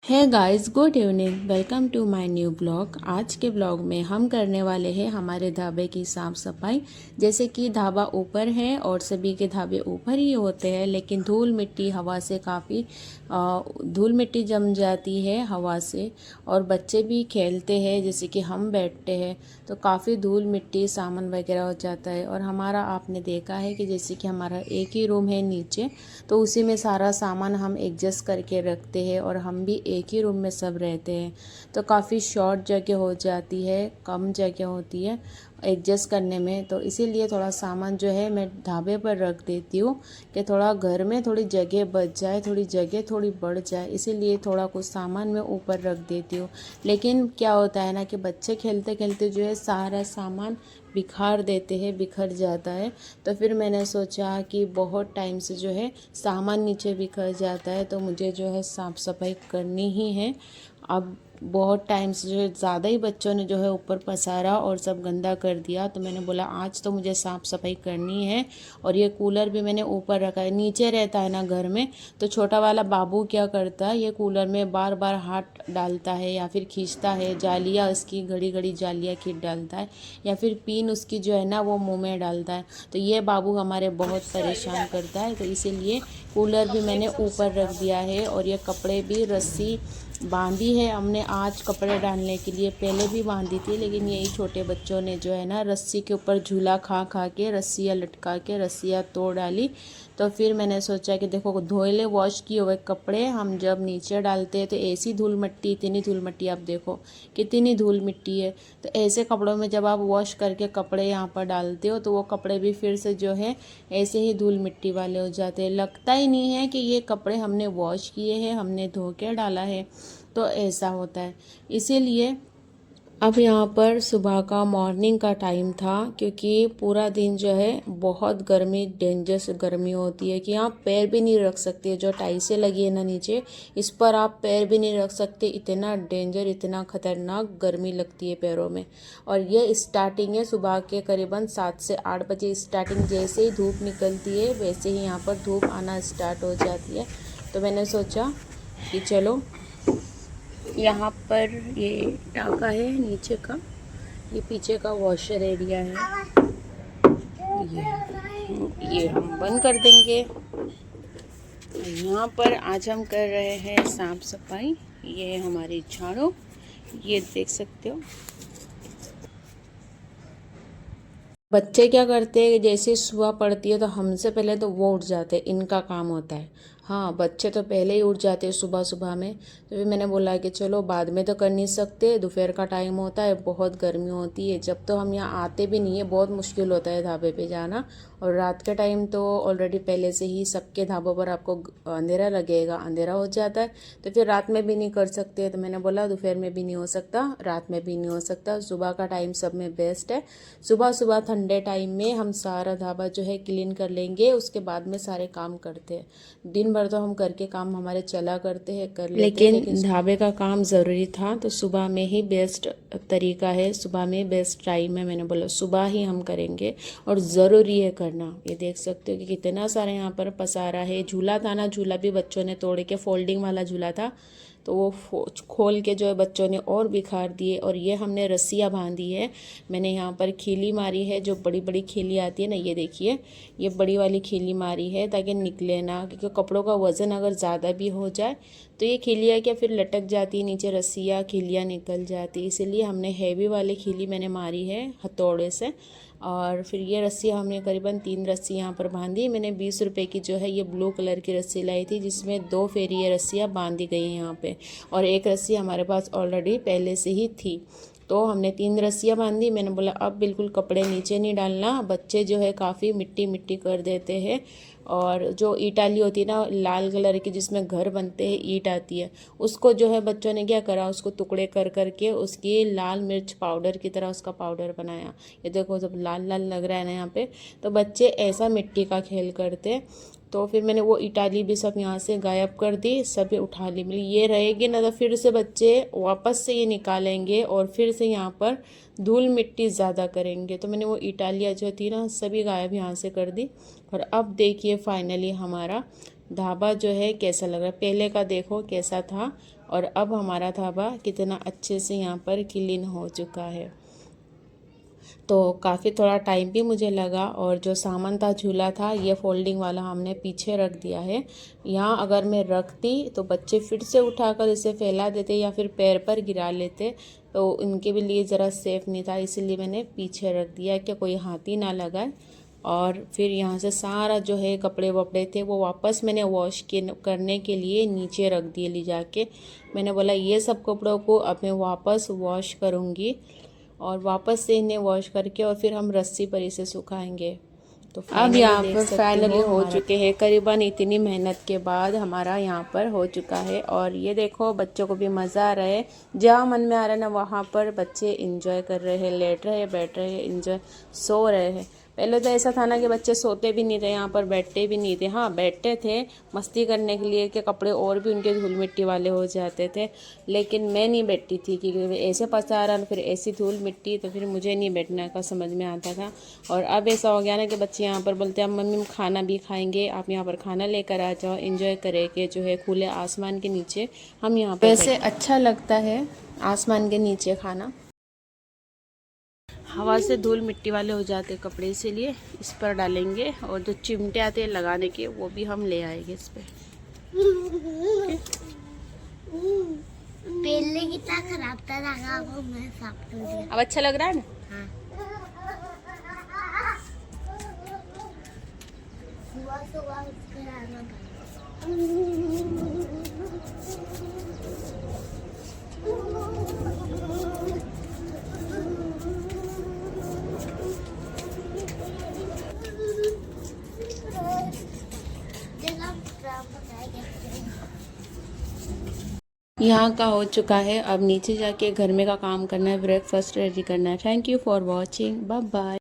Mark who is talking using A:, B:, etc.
A: है guys, good evening. Welcome to my new blog. आज के ब्लॉग में हम करने वाले हैं हमारे ढाबे की साफ़ सफाई। जैसे कि ढाबा ऊपर है और सभी के ढाबे ऊपर ही होते हैं, लेकिन धूल मिट्टी हवा से काफ़ी धूल मिट्टी जम जाती है हवा से, और बच्चे भी खेलते हैं। जैसे कि हम बैठते हैं तो काफ़ी धूल मिट्टी सामान वगैरह हो जाता है। और हमारा आपने देखा है कि जैसे कि हमारा एक ही रूम है नीचे, तो उसी में सारा सामान हम एडजस्ट करके रखते हैं और हम भी एक ही रूम में सब रहते हैं, तो काफ़ी शॉर्ट जगह हो जाती है, कम जगह होती है एडजस्ट करने में। तो इसीलिए थोड़ा सामान जो है मैं ढाबे पर रख देती हूँ कि थोड़ा घर में थोड़ी जगह बच जाए, थोड़ी जगह थोड़ी बढ़ जाए, इसीलिए थोड़ा कुछ सामान मैं ऊपर रख देती हूँ। लेकिन क्या होता है ना कि बच्चे खेलते खेलते जो है सारा सामान बिखार देते हैं, बिखर जाता है। तो फिर मैंने सोचा कि बहुत टाइम से जो है सामान नीचे बिखर जाता है, तो मुझे जो है साफ़ सफाई करनी ही है। अब बहुत टाइम से जो है ज़्यादा ही बच्चों ने जो है ऊपर पसारा और सब गंदा कर दिया, तो मैंने बोला आज तो मुझे साफ़ सफाई करनी है। और ये कूलर भी मैंने ऊपर रखा है, नीचे रहता है ना घर में, तो छोटा वाला बाबू क्या करता है, ये कूलर में बार बार हाथ डालता है या फिर खींचता है, जालियाँ उसकी घड़ी घड़ी जालियाँ खींच डालता है, या फिर पिन उसकी जो है ना वो मुंह में डालता है। तो ये बाबू हमारे बहुत परेशान करता है, तो इसीलिए कूलर भी मैंने ऊपर रख दिया है। और ये कपड़े भी रस्सी बांधी है हमने आज कपड़े डालने के लिए, पहले भी बांधी थी, लेकिन यही छोटे बच्चों ने जो है ना रस्सी के ऊपर झूला खा खा के रस्सियाँ लटका के रस्सियाँ तोड़ डाली। तो फिर मैंने सोचा कि देखो धोए वॉश किए हुए कपड़े हम जब नीचे डालते हैं तो ऐसी धूल मिट्टी, इतनी धूल मिट्टी, आप देखो कितनी धूल मिट्टी है। तो ऐसे कपड़ों में जब आप वॉश करके कपड़े यहाँ पर डालते हो तो वो कपड़े भी फिर से जो है ऐसे ही धूल मिट्टी वाले हो जाते हैं, लगता ही नहीं है कि ये कपड़े हमने वॉश किए हैं, हमने धो के डाला है। तो ऐसा होता है। इसीलिए अब यहाँ पर सुबह का मॉर्निंग का टाइम था, क्योंकि पूरा दिन जो है बहुत गर्मी, डेंजरस गर्मी होती है कि आप पैर भी नहीं रख सकते। जो टाइल्सें लगी है ना नीचे, इस पर आप पैर भी नहीं रख सकते, इतना डेंजर, इतना ख़तरनाक गर्मी लगती है पैरों में। और ये स्टार्टिंग है सुबह के करीबन 7 से 8 बजे स्टार्टिंग, जैसे ही धूप निकलती है वैसे ही यहाँ पर धूप आना स्टार्ट हो जाती है। तो मैंने सोचा कि चलो यहाँ पर ये टाका है नीचे का, ये पीछे का वॉशर एरिया है, ये हम बंद कर देंगे। यहाँ पर आज हम कर रहे हैं साफ सफाई। ये हमारी झाड़ू, ये देख सकते हो। बच्चे क्या करते हैं, जैसे सुबह पड़ती है तो हमसे पहले तो वो उठ जाते हैं, इनका काम होता है। हाँ, बच्चे तो पहले ही उठ जाते हैं सुबह सुबह में। तो फिर मैंने बोला कि चलो बाद में तो कर नहीं सकते, दोपहर का टाइम होता है, बहुत गर्मी होती है, जब तो हम यहाँ आते भी नहीं है, बहुत मुश्किल होता है ढाबे पे जाना। और रात के टाइम तो ऑलरेडी पहले से ही सबके ढाबों पर आपको अंधेरा लगेगा, अंधेरा हो जाता है, तो फिर रात में भी नहीं कर सकते। तो मैंने बोला दोपहर में भी नहीं हो सकता, रात में भी नहीं हो सकता, सुबह का टाइम सब में बेस्ट है। सुबह सुबह ठंडे टाइम में हम सारा ढाबा जो है क्लीन कर लेंगे, उसके बाद में सारे काम करते हैं। दिन भर तो हम घर के काम हमारे चला करते हैं, कर लेते हैं, लेकिन ढाबे का काम ज़रूरी था तो सुबह में ही बेस्ट तरीका है, सुबह में बेस्ट टाइम है। मैंने बोला सुबह ही हम करेंगे और ज़रूरी है करना। ये देख सकते हो कि कितना सारा यहाँ पर पसारा है। झूला था ना, झूला भी बच्चों ने तोड़ के, फोल्डिंग वाला झूला था, तो वो खोल के जो है बच्चों ने और बिखार दिए। और ये हमने रस्सियाँ बांधी है, मैंने यहाँ पर खीली मारी है, जो बड़ी बड़ी खीली आती है ना, ये देखिए, ये बड़ी वाली खीली मारी है ताकि निकले ना, क्योंकि कपड़ों का वज़न अगर ज़्यादा भी हो जाए तो ये खीलियाँ क्या फिर लटक जाती है नीचे, रस्सियाँ खीलियाँ निकल जाती, इसीलिए हमने हैवी वाली खीली मैंने मारी है हथौड़े से। और फिर ये रस्सी हमने करीबन 3 रस्सी यहाँ पर बांधी। मैंने 20 रुपए की जो है ये ब्लू कलर की रस्सी लाई थी, जिसमें 2 फेरी ये रस्सियाँ बांधी गई हैं यहाँ पे, और एक रस्सी हमारे पास ऑलरेडी पहले से ही थी। तो हमने 3 रस्सियाँ बांधी। मैंने बोला अब बिल्कुल कपड़े नीचे नहीं डालना, बच्चे जो है काफ़ी मिट्टी मिट्टी कर देते हैं। और जो ईटाली होती है ना लाल कलर की, जिसमें घर बनते हैं, ईंट आती है, उसको जो है बच्चों ने क्या करा, उसको टुकड़े कर करके उसकी लाल मिर्च पाउडर की तरह उसका पाउडर बनाया। ये देखो जब लाल लाल लग रहा है ना यहाँ पे, तो बच्चे ऐसा मिट्टी का खेल करते। तो फिर मैंने वो इटाली भी सब यहाँ से गायब कर दी, सभी उठा ली। मिली ये रहेगी ना तो फिर से बच्चे वापस से ये निकालेंगे और फिर से यहाँ पर धूल मिट्टी ज़्यादा करेंगे। तो मैंने वो इटालिया जो थी ना सभी गायब यहाँ से कर दी। और अब देखिए फाइनली हमारा ढाबा जो है कैसा लग रहा है, पहले का देखो कैसा था, और अब हमारा धाबा कितना अच्छे से यहाँ पर क्लीन हो चुका है। तो काफ़ी थोड़ा टाइम भी मुझे लगा, और जो सामान था झूला था ये फोल्डिंग वाला हमने पीछे रख दिया है। यहाँ अगर मैं रखती तो बच्चे फिर से उठाकर इसे फैला देते या फिर पैर पर गिरा लेते, तो उनके भी लिए ज़रा सेफ़ नहीं था, इसलिए मैंने पीछे रख दिया कि कोई हाथ ही ना लगाए। और फिर यहाँ से सारा जो है कपड़े वपड़े थे वो वापस मैंने वॉश करने के लिए नीचे रख दिए ले जाके। मैंने बोला ये सब कपड़ों को अब मैं वापस वॉश करूँगी, और वापस से इन्हें वॉश करके और फिर हम रस्सी पर इसे सुखाएंगे। तो अब यहाँ पर फाइनली हो चुके हैं, करीबन इतनी मेहनत के बाद हमारा यहाँ पर हो चुका है। और ये देखो बच्चों को भी मज़ा आ रहा है, जहाँ मन में आ रहा है ना वहाँ पर बच्चे इंजॉय कर रहे हैं, लेट रहे हैं, बैठ रहे हैं, इंजॉय सो रहे हैं। पहले तो ऐसा था ना कि बच्चे सोते भी नहीं थे, यहाँ पर बैठते भी नहीं थे। हाँ बैठते थे मस्ती करने के लिए कि कपड़े और भी उनके धूल मिट्टी वाले हो जाते थे, लेकिन मैं नहीं बैठती थी क्योंकि ऐसे पसारा फिर ऐसी धूल मिट्टी, तो फिर मुझे नहीं बैठने का समझ में आता था। और अब ऐसा हो गया ना कि बच्चे यहाँ पर बोलते हैं मम्मी हम खाना भी खाएंगे, आप यहाँ पर खाना लेकर आ जाओ, एंजॉय करेंगे जो है खुले आसमान के नीचे हम यहाँ पर। वैसे अच्छा लगता है आसमान के नीचे खाना, हवा से धूल मिट्टी वाले हो जाते कपड़े, इसीलिए इस पर डालेंगे। और जो चिमटे आते हैं लगाने के वो भी हम ले आएंगे इस पे।
B: पहले कितना खराब था लगा, वो मैं साफ कर दिया।
A: अब अच्छा लग रहा है ना?
B: हाँ। सुबह उसके आना
A: यहाँ का हो चुका है, अब नीचे जाके घर में का काम करना है, ब्रेकफास्ट रेडी करना है। Thank you for watching, bye bye.